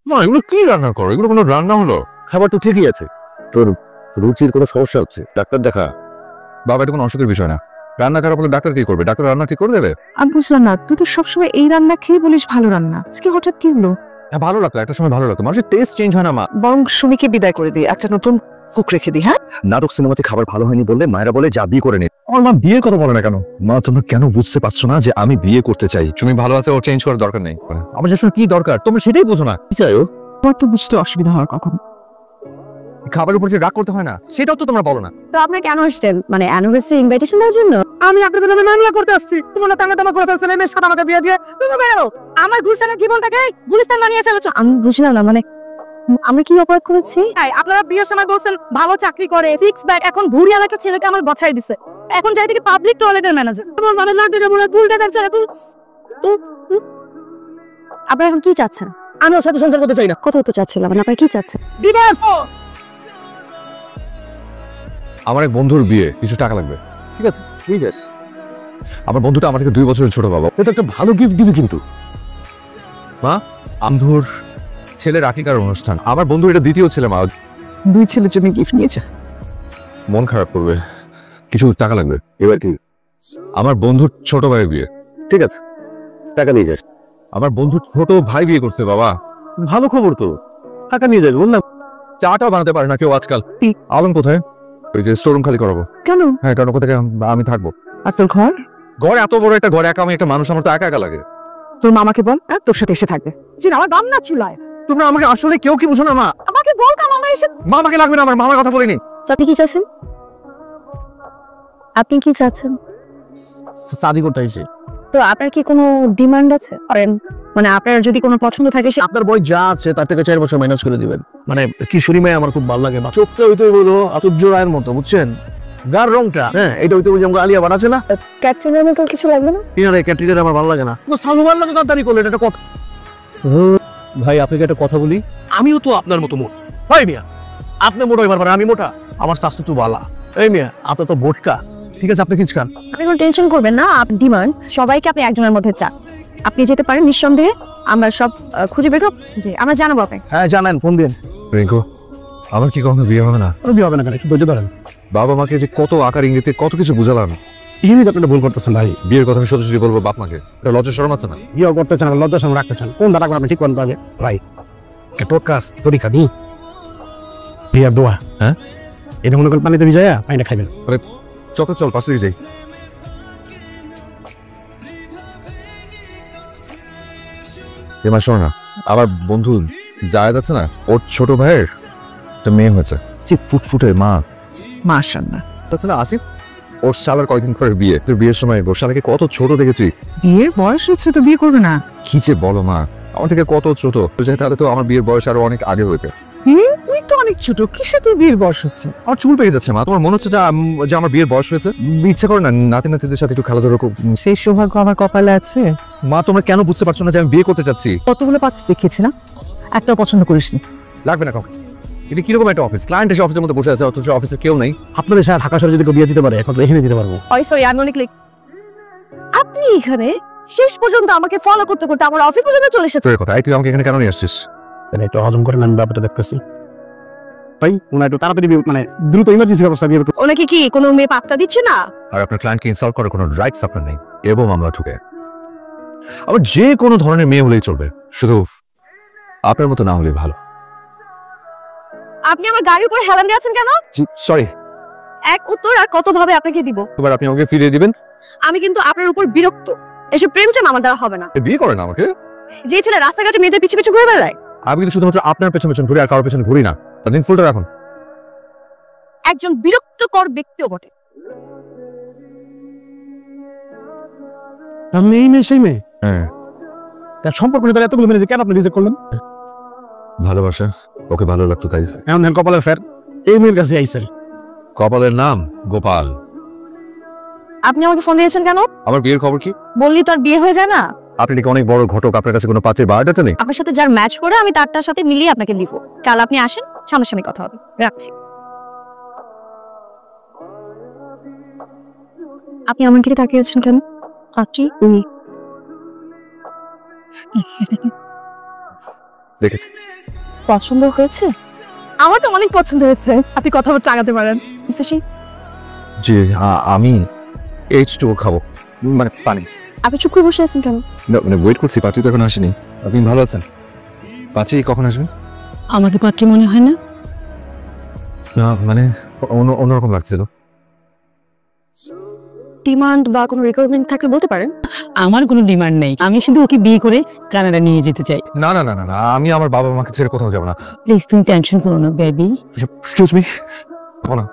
না এগুলো কি রান্না করো? এগুলো কোনো রান্না হলো? খাবার তো ঠিকই আছে, তোর রুচির কোনো সমস্যা হচ্ছে, ডাক্তার দেখা। বাবা, এটা কোনো অসুখের বিষয় না। রান্না খারাপ হলে ডাক্তার কি করবে? ডাক্তার রান্না ঠিক করে দেবে? আমি বুঝলাম না, তুই তো সবসময় এই রান্না খেয়ে বলিস ভালো রান্না, আজকে হঠাৎ কি হলো? হ্যাঁ ভালো লাগতো, একটা সময় ভালো লাগতো, মানুষের টেস্ট চেঞ্জ হয় না মা। বরং সুমিকে বিদায় করে দিই, একটা নতুন কুক রেখে দিই। হ্যাঁ, নাটক সিনেমাতে খাবার ভালো হয়নি বললে মায়েরা বলে যা বিয়ে করে নি। আমার মা বিয়ের কথা বলে না কেন? মা তোমরা কেন বুঝতে পারছো না যে আমি বিয়ে করতে চাই? তুমি ভালো আছে, ও চেঞ্জ করার দরকার নেই। আমার যে কি দরকার তোমরা সেটাই বোঝো না। কি চাই ও? তোমার তো বুঝতে অসুবিধা হওয়ার কখনো। খাবারের উপর যে রাগ করতে হয় না সেটাও তো তোমরা বলো না। তো আপনারা কেন আসছেন? মানে অ্যানিভার্সারি ইনভাইটেশন দেওয়ার জন্য? আমি আপনাদের নামে মামলা করতে আসছি। তোমরা তাঙ্গা করে ফেলছেন, এই মেয়ের সাথে আমাকে বিয়ে দিয়ে। তুমি বেরো, আমার গুলশানের জীবনটাকে গুলিস্তান বানিয়ে ফেলেছো। আমি বুঝলাম না, মানে আমরা কি অপরাধ করেছি? আপনারা বিয়ের সময় বলছেন ভালো চাকরি করে, সিক্স ব্যাগ, এখন ভুরিয়াল একটা ছেলেকে আমার গছাই দিছে। এখন যাই থেকে পাবলিক টয়লেটের ম্যানেজার। তোমার মানে লাগতে যাবো না, ভুলটা যাচ্ছে না। তো আপনারা এখন কি চাচ্ছেন? আমি ওর সাথে সংসার করতে চাই না। কত তো চাচ্ছিলাম, মানে আপনারা কি চাচ্ছেন? ডিভোর্স। আমার এক বন্ধুর বিয়ে, কিছু টাকা লাগবে। ঠিক আছে নিয়ে যাস। আমার বন্ধুটা আমার থেকে 2 বছরের ছোট বাবা। এটা একটা ভালো গিফট দিবি কিন্তু। মা, আমধুর ছেলের আকিকার অনুষ্ঠান, আমার বন্ধুর এটা দ্বিতীয় ছেলে। মা, 2 ছেলের জন্য গিফট নিয়েছে। মন খারাপ করবে, কিছু টাকা লাগবে। এবার কি? আমার বন্ধুর ছোট ভাইয়ের বিয়ে। ঠিক আছে টাকা নিয়ে যাস। আমার বন্ধুর ছোট ভাই বিয়ে করছে বাবা। ভালো খবর তো, টাকা নিয়ে যাবি বললাম। চাটা বানাতে পারে না কেউ আজকাল। আলম কোথায়? ওই যে স্টোরুম খালি করাবো। কেন? হ্যাঁ, কারণ কোথায় আমি থাকবো। আর তোর ঘর? ঘর এত বড় একটা ঘর, একা আমি একটা মানুষ, আমার তো একা একা লাগে। তোর মামাকে বল তোর সাথে এসে থাকবে। জি, আমার রান্না চুলায়। তোমরা আমাকে আসলে কেউ কি বুঝো না মা। আমাকে বল মামা এসে। মামাকে লাগবে না, আমার মামার কথা বলিনি। আপনি কি চাচ্ছেন? আপনি কি চাচ্ছেন? শাদি করতে আইছে। তো আপনার কি কোনো ডিমান্ড আছে? করেন, মানে আপনার যদি কোনো পছন্দ থাকে সে আপনার বই যা আছে তার থেকে 4 বছর মাইনাস করে দিবেন। মানে কিশোরী মেয়ে আমার খুব ভালো লাগে। চোখটা হইতে বলো আচুর্য রায়ের মতো, বুঝছেন? গার রংটা, হ্যাঁ এটা হইতে বলছি আমাকে আলিয়া বানাচ্ছে না। ক্যাটরিনার মতো কিছু লাগবে না? টিনারে ক্যাটরিনার আমার ভালো লাগে না। সালু ভালো লাগে, তাড়াতাড়ি করলেন এটা কথা। ভাই আপনাকে একটা কথা বলি, আমিও তো আপনার মতো মোট। ভাই মিয়া আপনি মোটা এবার আমি মোটা, আমার স্বাস্থ্য তো বালা। এই মিয়া আপনি তো বোটকা। ঠিক আছে আপনি কিছু খান। আপনি কোনো টেনশন করবেন না, আপনার ডিমান্ড সবাইকে আপনি একজনের মধ্যে চান। আপনি যেতে পারেন নিঃসন্দেহে, আমরা সব খুঁজে বের করব। জি, আমরা জানাবো আপনাকে। হ্যাঁ জানেন, ফোন দিন। রিঙ্কু, আমার কি কখনো বিয়ে হবে না? বিয়ে হবে না কেন? একটু ধৈর্য ধরেন। বাবা মাকে যে কত আকার ইঙ্গিতে কত কিছু বুঝালাম, ইনি আপনারা ভুল করতেছেন ভাই। বিয়ের কথা আমি সোজাসুজি বলবো বাপ মাকে, এটা লজ্জা শরম আছে না? বিয়ে করতে চান, লজ্জা সঙ্গে রাখতে চান, কোন দাঁড়া আপনি ঠিক করেন আগে ভাই। টোকাস তরিকা দিই বিয়ার দোয়া, হ্যাঁ এটা মনে করেন পানিতে ভিজাইয়া পানিটা খাইবেন। চল পাশে যাই। এমা শোনো না, আমার বন্ধু জায়েদ আছে না, ওর ছোট ভাইয়ের একটা মেয়ে হয়েছে। ফুটফুটে মা, মাশাআল্লাহ। আছে না আসিফ, ওর শালার কয়েকদিন পরে বিয়ে। তোর বিয়ের সময় ওর শালাকে কত ছোট দেখেছি। বিয়ের বয়স হচ্ছে তো বিয়ে করবে না? কি যে বলো মা, আমার থেকে কত ছোট। তাহলে তো আমার বিয়ের বয়স আরো অনেক আগে হয়েছে। তুই তো অনেক ছোট, কিসে তোর বিয়ের বয়স হচ্ছে? আমার চুল পেয়ে যাচ্ছে মা, তোমার মনে হচ্ছে যে আমার বিয়ের বয়স হয়েছে? ইচ্ছা করে না নাতি নাতিদের সাথে একটু খেলাধুলা করব। সেই সৌভাগ্য আমার কপালে আছে। মা তোমরা কেন বুঝতে পারছো না যে আমি বিয়ে করতে চাচ্ছি? কতগুলো পাত্র দেখেছি না, একটা পছন্দ করিসনি। লাগবে না কাউকে। এটা কিরকম একটা অফিস, ক্লায়েন্ট এসে অফিসের মধ্যে বসে আছে, অথচ অফিসে কেউ নেই। আপনাদের সাথে ঢাকা শহরে যদি কেউ বিয়ে দিতে পারে এখন এখানে দিতে পারবো। সরি আমি অনেক লেট। আপনি এখানে শেষ পর্যন্ত আমাকে ফলো করতে করতে আমার অফিস পর্যন্ত চলে এসেছেন। তোর কথা, তুই আমাকে এখানে কেন নিয়ে আসছিস? একটু হজম করেন, আমি ব্যাপারটা দেখতেছি। ভাই ওনার একটু তাড়াতাড়ি মানে দ্রুত ইমার্জেন্সি ব্যবস্থা দিয়ে। ওনাকে কি কোনো মেয়ে পাত্তা দিচ্ছে না? আর আপনার ক্লায়েন্টকে ইনসাল্ট করার কোনো রাইটস আপনার নেই। এবং আমরা ঢুকে আবার যে কোনো ধরনের মেয়ে হলেই চলবে, শুধু আপনার মতো না হলেই ভালো। আপনি আমার গাড়ির উপরে হেলান দিয়েছেন কেন? সরি। এক উত্তর আর কত ভাবে আপনাকে দিব? এবার আপনি আমাকে ফিরিয়ে দিবেন। আমি কিন্তু আপনার উপর বিরক্ত। এসব প্রেম টেম আমার দ্বারা হবে না। বিয়ে করেন আমাকে? যে ছেলে রাস্তাঘাটে মেয়েদের পিছু পিছু ঘুরে বেড়ায়। আমি কিন্তু শুধুমাত্র আপনার পেছন পেছন ঘুরি, আর কারোর পেছনে ঘুরি না। তাদের ফুলটা রাখুন। একজন বিরক্তকর ব্যক্তিও বটে। আমি এই মেয়ে সেই মেয়ে, হ্যাঁ তার সম্পর্ক নিয়ে তাহলে এতগুলো মেয়ে কেন আপনি রিজেক্ট করলেন? ভালোবাসা, ওকে ভালো লাগতো তাই। এমন ধরেন কপালের ফের এই মেয়ের কাছে আইসেন। কপালের নাম গোপাল। আপনি আমাকে ফোন দিয়েছেন কেন? আমার বিয়ের খবর কি? বললি তো আর বিয়ে হয়ে যায় না। আপনি নাকি অনেক বড় ঘটক, আপনার কাছে কোনো পাত্রের বায়োডাটা নেই? আপনার সাথে যার ম্যাচ করে আমি তারটার সাথে মিলিয়ে আপনাকে দিব। কাল আপনি আসেন, সামনাসামনি কথা হবে। রাখছি। আপনি আমার দিকে তাকিয়ে আছেন কেন? আপনি দেখেছি। পছন্দ হয়েছে? আমার তো অনেক পছন্দ হয়েছে, আপনি কথাবার্তা আগাতে পারেন। মিস্টার জি আমি H2O খাবো, মানে পানি। আপনি চুপ করে বসে আছেন কেন? না, মানে ওয়েট করছি, পাত্রী তো এখন আসেনি। আপনি ভালো আছেন? পাত্রী কখন আসবেন? আমাকে পাত্রী মনে হয় না। না মানে অন্যরকম লাগছিল। ডিমান্ড বা কোনো রিকোয়ারমেন্ট থাকলে বলতে পারেন। আমার কোনো ডিমান্ড নেই, আমি শুধু ওকে বিয়ে করে কানাডা নিয়ে যেতে চাই। না না না না না, আমি আমার বাবা মাকে ছেড়ে কোথাও যাবো না। প্লিজ তুমি টেনশন করো না বেবি। এক্সকিউজ মি, না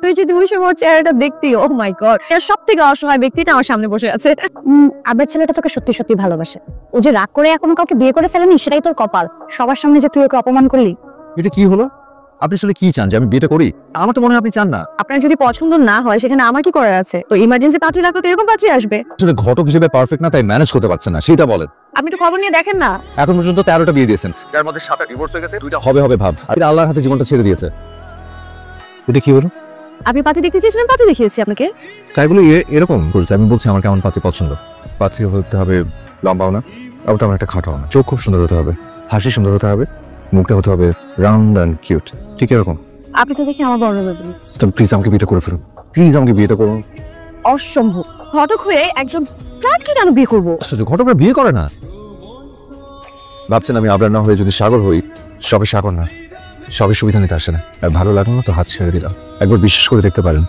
তুই যদি বসে ওর চেহারাটা দেখতি, ও মাই গড, এর সব থেকে অসহায় ব্যক্তিটা আমার সামনে বসে আছে। আবার ছেলেটা তোকে সত্যি সত্যি ভালোবাসে। ও যে রাগ করে এখনো কাউকে বিয়ে করে ফেলেনি, সেটাই তোর কপাল। সবার সামনে যে তুই ওকে অপমান করলি। এটা কি হলো? আপনি আসলে কি চান, যে আমি বিয়েটা করি? আমার তো মনে হয় আপনি চান না। আপনার যদি পছন্দ না হয় সেখানে আমার কি করার আছে? তো ইমার্জেন্সি পাত্রী লাগবে তো এরকম পাত্রী আসবে। আসলে ঘটক হিসেবে পারফেক্ট না, তাই ম্যানেজ করতে পারছেন না, সেটা বলেন। আপনি একটু খবর নিয়ে দেখেন না। এখন পর্যন্ত 13টা বিয়ে দিয়েছেন, যার মধ্যে 7টা ডিভোর্স হয়ে গেছে, 2টা হবে হবে ভাব। আর আল্লাহর হাতে জীবনটা ছেড়ে দিয়েছে। এটা কি হলো? আপনি পাত্রী দেখতে চেয়েছিলেন, পাত্রী দেখিয়েছি আপনাকে। তাই বলে এরকম করেছে? আমি বলছি আমার কেমন পাত্রী পছন্দ। পাত্রী হতে হবে লম্বাও না, আবার তেমন একটা খাটাও না, চোখ খুব সুন্দর হতে হবে, হাসি সুন্দর হতে হবে, মুখটা হতে হবে রাউন্ড অ্যান্ড কিউট, ঠিক এরকম। আপনি তো দেখি আমার বর্ণনা দেবেন। তো প্লিজ আমাকে বিয়েটা করে ফেলুন, প্লিজ আমাকে বিয়েটা করুন। অসম্ভব, ঘটক হয়ে একজন ফ্ল্যাটকে কেন বিয়ে করবো? আশ্চর্য, ঘটকরা বিয়ে করে না। ভাবছেন আমি আবরার না হয়ে যদি সাগর হই? সবে সাগর না, সবে সুবিধা নিতে আসে না। আর ভালো লাগলো না তো হাত ছেড়ে দিলাম। একবার বিশ্বাস করে দেখতে পারেন।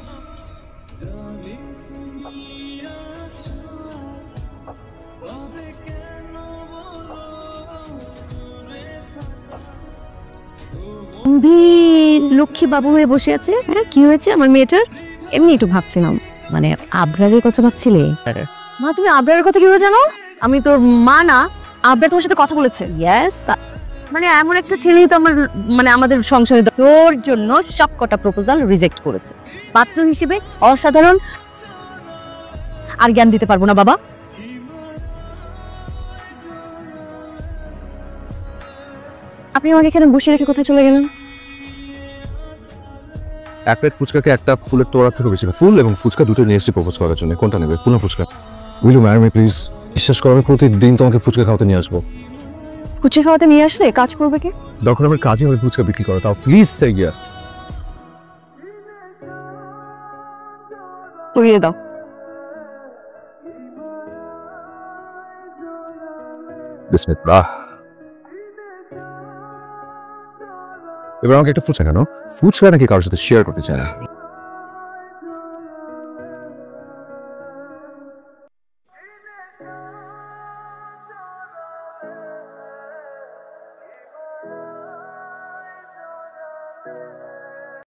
লক্ষ্মী বাবু হয়ে বসে আছে। হ্যাঁ, কি হয়েছে আমার মেয়েটার? এমনি একটু ভাবছিলাম। মানে আবরারের কথা ভাবছিলে? মা, তুমি আবরারের কথা কিভাবে জানো? আমি তোর মা না? আবরার তোমার সাথে কথা বলেছে। ইয়েস, মানে এমন একটা ছেলেই তো আমার, মানে আমাদের সংসারে তোর জন্য সব কটা প্রপোজাল রিজেক্ট করেছে। পাত্র হিসেবে অসাধারণ। আর জ্ঞান দিতে পারবো না বাবা। আপনি আমাকে এখানে বসে রেখে কোথায় চলে গেলেন? এক প্লেট ফুচকাকে একটা ফুলের তোড়ার থেকে বেশি। ফুল এবং ফুচকা দুটো নিয়ে এসেছি প্রপোজ করার জন্য। কোনটা নেবে, ফুল না ফুচকা? Will you marry me please? বিশ্বাস করো, আমি প্রতিদিন তোমাকে ফুচকা খাওয়াতে নিয়ে আসবো। ফুচকা খাওয়াতে নিয়ে আসলে কাজ করবে কে? দরকার আমার কাজে হবে ফুচকা বিক্রি করো, তাও প্লিজ সে ইয়েস। করিয়ে দাও। বিসমিল্লাহ। এবার আমাকে একটা ফুচকা কেন? ফুচকা নাকি কারোর সাথে শেয়ার করতে চায় না।